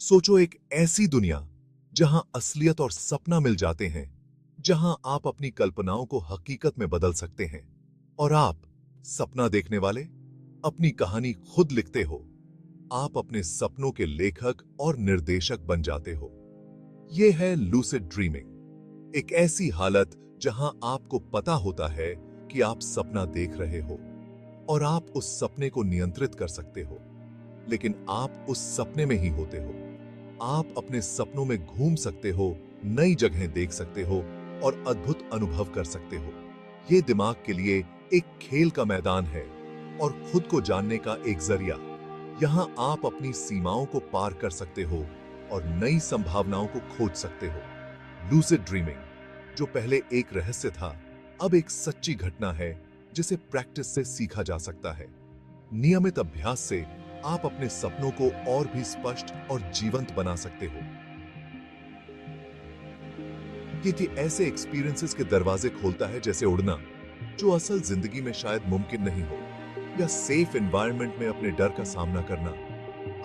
सोचो एक ऐसी दुनिया जहां असलियत और सपना मिल जाते हैं, जहां आप अपनी कल्पनाओं को हकीकत में बदल सकते हैं और आप, सपना देखने वाले, अपनी कहानी खुद लिखते हो। आप अपने सपनों के लेखक और निर्देशक बन जाते हो। यह है लूसिड ड्रीमिंग, एक ऐसी हालत जहां आपको पता होता है कि आप सपना देख रहे हो और आप उस सपने को नियंत्रित कर सकते हो, लेकिन आप उस सपने में ही होते हो। आप अपने सपनों में घूम सकते हो, नई जगहें देख सकते हो और अद्भुत अनुभव कर सकते हो। ये दिमाग के लिए एक खेल का मैदान है और खुद को जानने का एक जरिया। यहां आप अपनी सीमाओं को पार कर सकते हो और नई संभावनाओं को खोज सकते हो। लूसिड ड्रीमिंग, जो पहले एक रहस्य था, अब एक सच्ची घटना है जिसे प्रैक्टिस से सीखा जा सकता है। नियमित अभ्यास से आप अपने सपनों को और भी स्पष्ट और जीवंत बना सकते हो। ये ऐसे एक्सपीरियंसेस के दरवाजे खोलता है जैसे उड़ना, जो असल जिंदगी में शायद मुमकिन नहीं हो, या सेफ एनवायरनमेंट में अपने डर का सामना करना।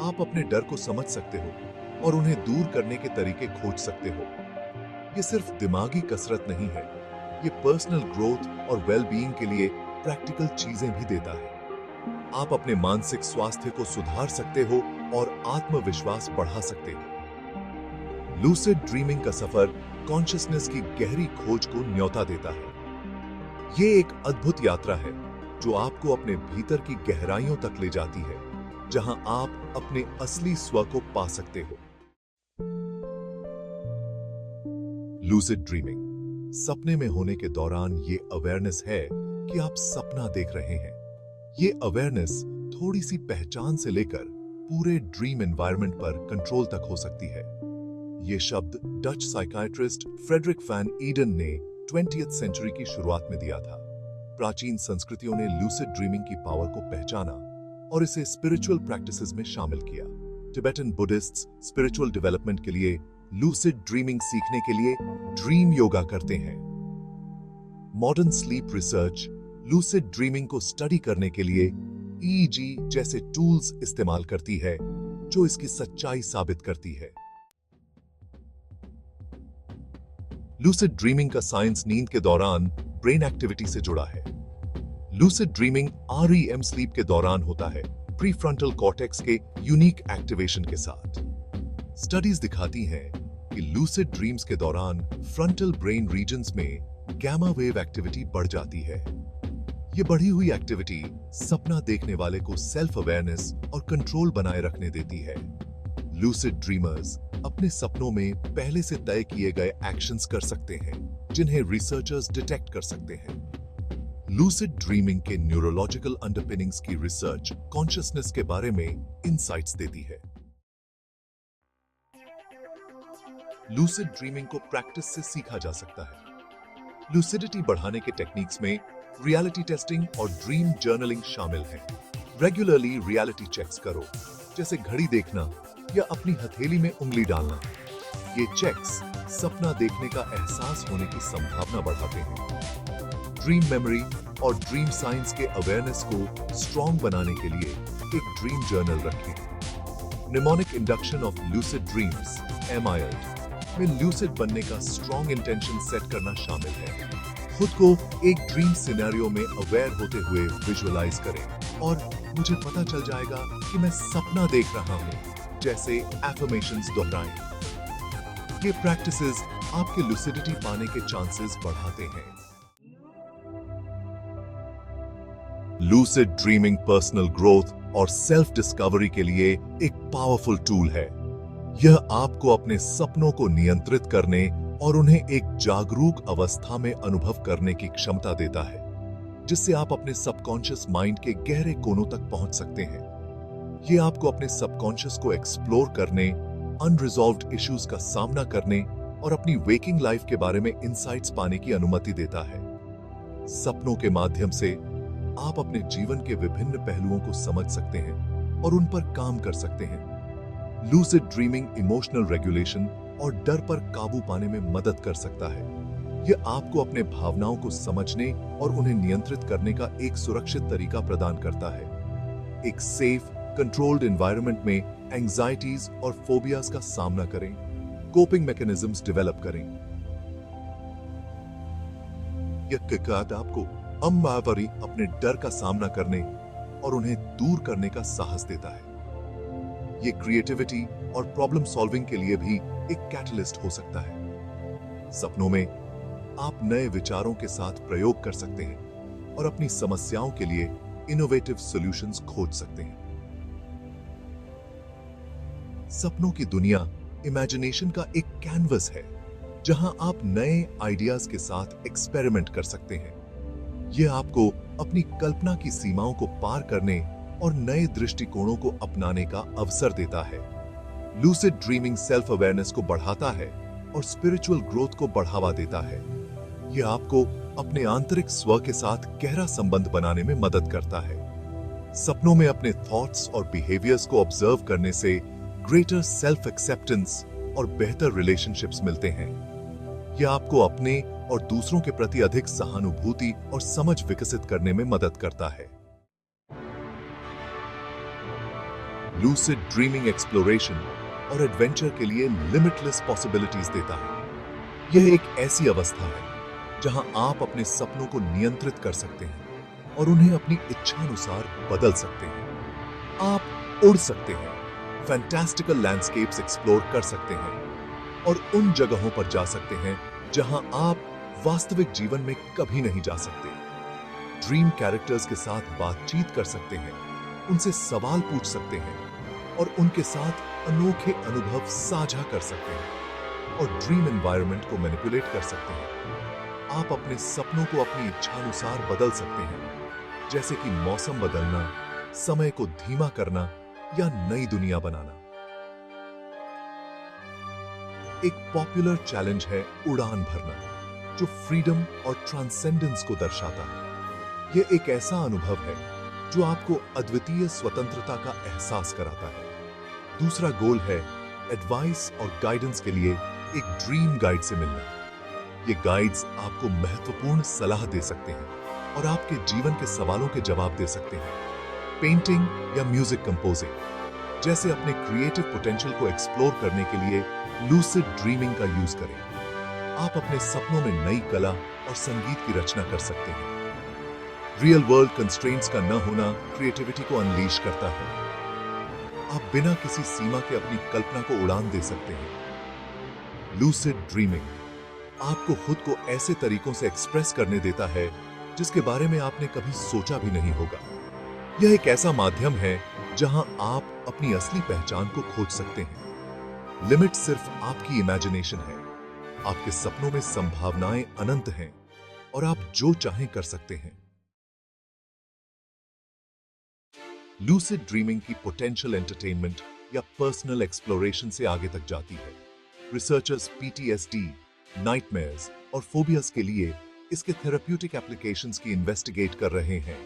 आप अपने डर को समझ सकते हो और उन्हें दूर करने के तरीके खोज सकते हो। ये सिर्फ दिमागी कसरत नहीं है, ये पर्सनल ग्रोथ और वेलबीइंग के लिए प्रैक्टिकल चीजें भी देता है। आप अपने मानसिक स्वास्थ्य को सुधार सकते हो और आत्मविश्वास बढ़ा सकते हो। लूसिड ड्रीमिंग का सफर कॉन्शियसनेस की गहरी खोज को न्योता देता है। ये एक अद्भुत यात्रा है जो आपको अपने भीतर की गहराइयों तक ले जाती है, जहां आप अपने असली स्व को पा सकते हो। लूसिड ड्रीमिंग सपने में होने के दौरान ये अवेयरनेस है कि आप सपना देख रहे हैं। ये अवेयरनेस थोड़ी सी पहचान से लेकर पूरे ड्रीम एनवायरनमेंट पर कंट्रोल तक हो सकती है। ये शब्द Dutch psychiatrist Frederik van Eeden ने 20th सेंचुरी की शुरुआत में दिया था। प्राचीन संस्कृतियों ने लूसिड ड्रीमिंग की पावर को पहचाना और इसे स्पिरिचुअल प्रैक्टिसेस में शामिल किया। टिबेटन बुद्धिस्ट्स स्पिरिचुअल डेवलपमेंट के लिए लूसिड ड्रीमिंग सीखने के लिए ड्रीम योगा करते हैं। Modern sleep research lucid dreaming को स्टडी करने के लिए ईईजी जैसे टूल्स इस्तेमाल करती है, जो इसकी सच्चाई साबित करती है। लूसिड ड्रीमिंग का साइंस नींद के दौरान ब्रेन एक्टिविटी से जुड़ा है। लूसिड ड्रीमिंग REM स्लीप के दौरान होता है, प्रीफ्रंटल कॉर्टेक्स के यूनिक एक्टिवेशन के साथ। स्टडीज दिखाती हैं कि लूसिड ड्रीम्स के दौरान फ्रंटल ब्रेन रीजन्स में गैमा वेव एक्टिविटी बढ़ जाती है। ये बढ़ी हुई एक्टिविटी सपना देखने वाले को सेल्फ अवेयरनेस और कंट्रोल बनाए रखने देती है। लूसिड ड्रीमर्स अपने सपनों में पहले से तय किए गए एक्शंस कर सकते हैं, जिन्हें रिसर्चर्स डिटेक्ट कर सकते हैं। लूसिड ड्रीमिंग के न्यूरोलॉजिकल अंडरपिनिंग्स की रिसर्च कॉन्शियसनेस के बारे में इनसाइट्स देती है। लूसिड ड्रीमिंग को प्रैक्टिस से सीखा जा सकता है। लूसिडिटी बढ़ाने के टेक्निक्स में रियलिटी टेस्टिंग और ड्रीम जर्नलिंग शामिल हैं। रेगुलरली रियलिटी चेक्स करो, जैसे घड़ी देखना या अपनी हथेली में उंगली डालना। ये चेक्स सपना देखने का एहसास होने की संभावना बढ़ाते हैं। ड्रीम मेमोरी और ड्रीम साइंस के अवेयरनेस को स्ट्रॉन्ग बनाने के लिए एक ड्रीम जर्नल रखें। Mnemonic induction of lucid dreams (MILD) में लूसिड बनने का स्ट्रॉन्ग इंटेंशन सेट करना शामिल है। खुद को एक ड्रीम सिनेरियो में अवेयर होते हुए विजुअलाइज करें और मुझे पता चल जाएगा कि मैं सपना देख रहा हूं जैसे एफर्मेशंस दोहराएं। ये प्रैक्टिसेस आपके लूसिडिटी पाने के चांसेस बढ़ाते हैं। लूसिड ड्रीमिंग पर्सनल ग्रोथ और सेल्फ डिस्कवरी के लिए एक पावरफुल टूल है। यह आपको अपने सपनों को नियंत्रित करने और उन्हें एक जागरूक अवस्था में अनुभव करने की क्षमता देता है, जिससे आप अपने सबकॉन्शियस माइंड के गहरे कोनों तक पहुंच सकते हैं। यह आपको अपने सबकॉन्शियस को एक्सप्लोर करने, अनरिजॉल्व्ड इश्यूज का सामना करने और अपनी वेकिंग लाइफ के बारे में इंसाइट्स पाने की अनुमति देता है। सपनों के माध्यम से आप अपने जीवन के विभिन्न पहलुओं को समझ सकते हैं और उन पर काम कर सकते हैं। लूसिड ड्रीमिंग इमोशनल रेगुलेशन और डर पर काबू पाने में मदद कर सकता है। यह आपको अपने भावनाओं को समझने और उन्हें नियंत्रित करने का एक सुरक्षित तरीका प्रदान करता है। एक सेफ कंट्रोल्ड एनवायरनमेंट में एंजाइटीज और फोबियाज का सामना करें, कोपिंग मैकेनिज्म्स डेवलप करें। यह किकात आपको अम्मावरी अपने डर का सामना करने और उन्हें दूर करने का साहस देता है। ये क्रिएटिविटी और प्रॉब्लम सॉल्विंग के लिए भी एक कैटलिस्ट हो सकता है। सपनों में आप नए विचारों के साथ प्रयोग कर सकते हैं और अपनी समस्याओं के लिए इनोवेटिव सॉल्यूशंस खोज सकते हैं। सपनों की दुनिया इमेजिनेशन का एक कैनवस है जहां आप नए आइडियाज के साथ एक्सपेरिमेंट कर सकते हैं। यह आपको अपनी कल्पना की सीमाओं को पार करने और नए दृष्टिकोणों को अपनाने का अवसर देता है। लूसिड ड्रीमिंग सेल्फ अवेयरनेस को बढ़ाता है और स्पिरिचुअल ग्रोथ को बढ़ावा देता है। यह आपको अपने आंतरिक स्व के साथ गहरा संबंध बनाने में मदद करता है। सपनों में अपने थॉट्स और बिहेवियर्स को ऑब्जर्व करने से ग्रेटर सेल्फ एक्सेप्टेंस और बेहतर रिलेशनशिप्स मिलते हैं। यह आपको अपने और दूसरों के प्रति अधिक सहानुभूति और समझ विकसित करने में मदद करता है। लूसिड ड्रीमिंग एक्सप्लोरेशन और एडवेंचर के लिए लिमिटलेस पॉसिबिलिटीज देता है। यह एक ऐसी अवस्था है जहां आप अपने सपनों को नियंत्रित कर सकते हैं और उन्हें अपनी इच्छानुसार बदल सकते हैं। आप उड़ सकते हैं, फैंटास्टिकल लैंडस्केप्स एक्सप्लोर कर सकते हैं और उन जगहों पर जा सकते हैं जहां आप वास्तविक जीवन में कभी नहीं जा सकते। ड्रीम कैरेक्टर्स के साथ बातचीत कर सकते हैं, उनसे सवाल पूछ सकते हैं और उनके साथ अनोखे अनुभव साझा कर सकते हैं और ड्रीम एनवायरनमेंट को मैनिपुलेट कर सकते हैं। आप अपने सपनों को अपनी इच्छानुसार बदल सकते हैं, जैसे कि मौसम बदलना, समय को धीमा करना या नई दुनिया बनाना। एक पॉपुलर चैलेंज है उड़ान भरना, जो फ्रीडम और ट्रांसेंडेंस को दर्शाता है। यह एक ऐसा अनुभव है जो आपको अद्वितीय स्वतंत्रता का एहसास कराता है। दूसरा गोल है एडवाइस और गाइडेंस के लिए एक ड्रीम गाइड से मिलना। ये गाइड्स आपको महत्वपूर्ण सलाह दे सकते हैं और आपके जीवन के सवालों के जवाब दे सकते हैं। पेंटिंग या म्यूजिक कंपोजिंग जैसे अपने क्रिएटिव पोटेंशियल को एक्सप्लोर करने के लिए लूसिड ड्रीमिंग का यूज करें। आप अपने सपनों में नई कला और संगीत की रचना कर सकते हैं। रियल वर्ल्ड कंस्ट्रेंट्स का न होना क्रिएटिविटी को अनलीश करता है। आप बिना किसी सीमा के अपनी कल्पना को उड़ान दे सकते हैं। लूसिड ड्रीमिंग आपको खुद को ऐसे तरीकों से एक्सप्रेस करने देता है जिसके बारे में आपने कभी सोचा भी नहीं होगा। यह एक ऐसा माध्यम है जहां आप अपनी असली पहचान को खोज सकते हैं। लिमिट सिर्फ आपकी इमेजिनेशन है। आपके सपनों में संभावनाएं अनंत हैं और आप जो चाहें कर सकते हैं। लूसिड ड्रीमिंग की पोटेंशियल एंटरटेनमेंट या पर्सनल एक्सप्लोरेशन से आगे तक जाती है। रिसर्चर्स पीटीएसडी, नाइटमेयर्स और फोबियाज के लिए इसके थेरेप्यूटिक एप्लीकेशंस की इन्वेस्टिगेट कर रहे हैं।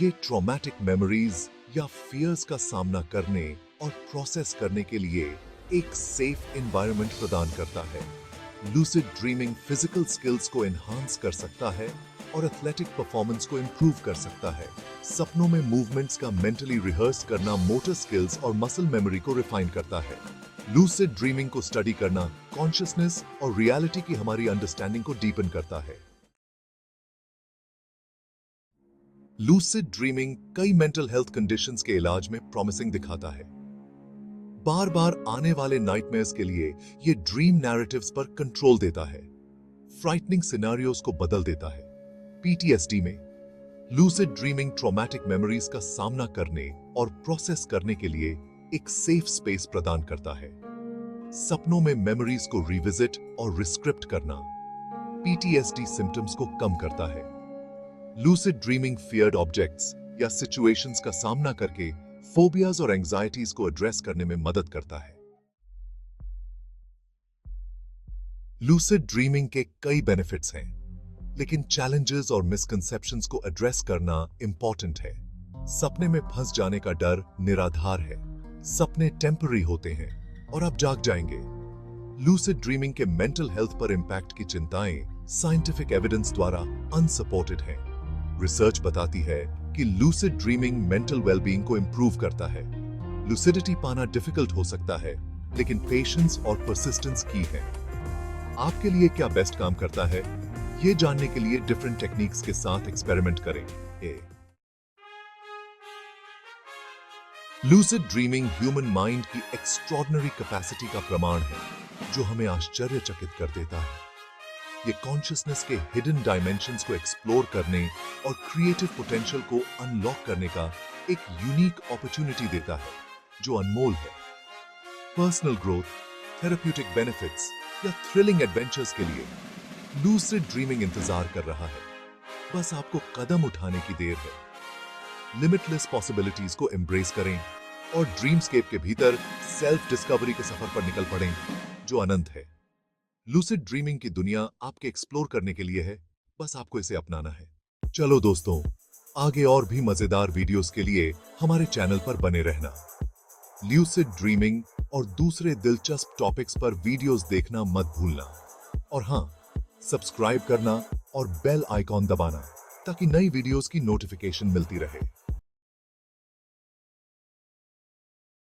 ये ट्रॉमेटिक मेमोरीज या फियर्स का सामना करने और प्रोसेस करने के लिए एक सेफ एनवायरनमेंट प्रदान करता है। लूसिड ड्रीमिंग फिजिकल स्किल्स को एनहांस कर सकता है और एथलेटिक परफॉर्मेंस को इंप्रूव कर सकता है। सपनों में मूवमेंट्स का मेंटली रिहर्स करना मोटर स्किल्स और मसल मेमोरी को रिफाइन करता है। लूसिड ड्रीमिंग को स्टडी करना कॉन्शियसनेस और रियलिटी की हमारी अंडरस्टैंडिंग को डीपन करता है। लूसिड ड्रीमिंग कई मेंटल हेल्थ कंडीशंस के इलाज में प्रॉमिसिंग दिखाता है। बार बार आने वाले नाइटमेयर्स के लिए यह ड्रीम नैरेटिव्स पर कंट्रोल देता है, फ्राइटनिंग सिनेरियोज को बदल देता है। पीटीएसडी में लूसिड ड्रीमिंग ट्रॉमेटिक मेमोरीज का सामना करने और प्रोसेस करने के लिए एक सेफ स्पेस प्रदान करता है। सपनों में मेमोरीज को रिविजिट और रिस्क्रिप्ट करना पीटीएसडी सिम्टम्स को कम करता है। लूसिड ड्रीमिंग फियर्ड ऑब्जेक्ट्स या सिचुएशंस का सामना करके फोबियाज और एंजाइटीज को एड्रेस करने में मदद करता है। लूसिड ड्रीमिंग के कई बेनिफिट्स हैं, लेकिन चैलेंजेस और मिसकंसेप्शंस को एड्रेस करना इंपॉर्टेंट है। सपने में फंस जाने का डर निराधार है। सपने टेम्पररी होते हैं और आप जाग जाएंगे। लूसिड ड्रीमिंग के मेंटल हेल्थ पर इंपैक्ट की चिंताएं साइंटिफिक एविडेंस द्वारा अनसपोर्टेड हैं। रिसर्च बताती है कि लूसिड ड्रीमिंग मेंटल वेलबींग को इंप्रूव करता है, लुसिडिटी पाना डिफिकल्ट हो सकता है, लेकिन पेशेंस और परसिस्टेंस की है। आपके लिए क्या बेस्ट काम करता है, ये जानने के लिए डिफरेंट टेक्निक्स के साथ एक्सपेरिमेंट करें। लूसिड ड्रीमिंग ह्यूमन माइंड की एक्स्ट्रॉर्डिनरी कैपेसिटी का प्रमाण है, जो हमें आश्चर्यचकित कर देता है। ये कॉन्शियसनेस के हिडन डायमेंशंस को एक्सप्लोर करने और क्रिएटिव पोटेंशियल को अनलॉक करने का एक यूनिक अपॉर्चुनिटी देता है, जो अनमोल है। पर्सनल ग्रोथ, थेरेप्यूटिक बेनिफिट्स या थ्रिलिंग एडवेंचर्स के लिए लूसिड ड्रीमिंग इंतजार कर रहा है। बस आपको कदम उठाने की देर है। लिमिटलेस पॉसिबिलिटीज को एम्ब्रेस करें और ड्रीमस्केप के भीतर सेल्फ डिस्कवरी के सफर पर निकल पड़ें, जो अनंत है। लूसिड ड्रीमिंग की दुनिया आपके एक्सप्लोर करने के लिए है, बस आपको इसे अपनाना है। चलो दोस्तों, आगे और भी मजेदार वीडियोस के लिए हमारे चैनल पर बने रहना। लूसिड ड्रीमिंग और दूसरे दिलचस्प टॉपिक्स पर वीडियोस देखना मत भूलना। और हां, सब्सक्राइब करना और बेल आइकॉन दबाना, ताकि नई वीडियोस की नोटिफिकेशन मिलती रहे।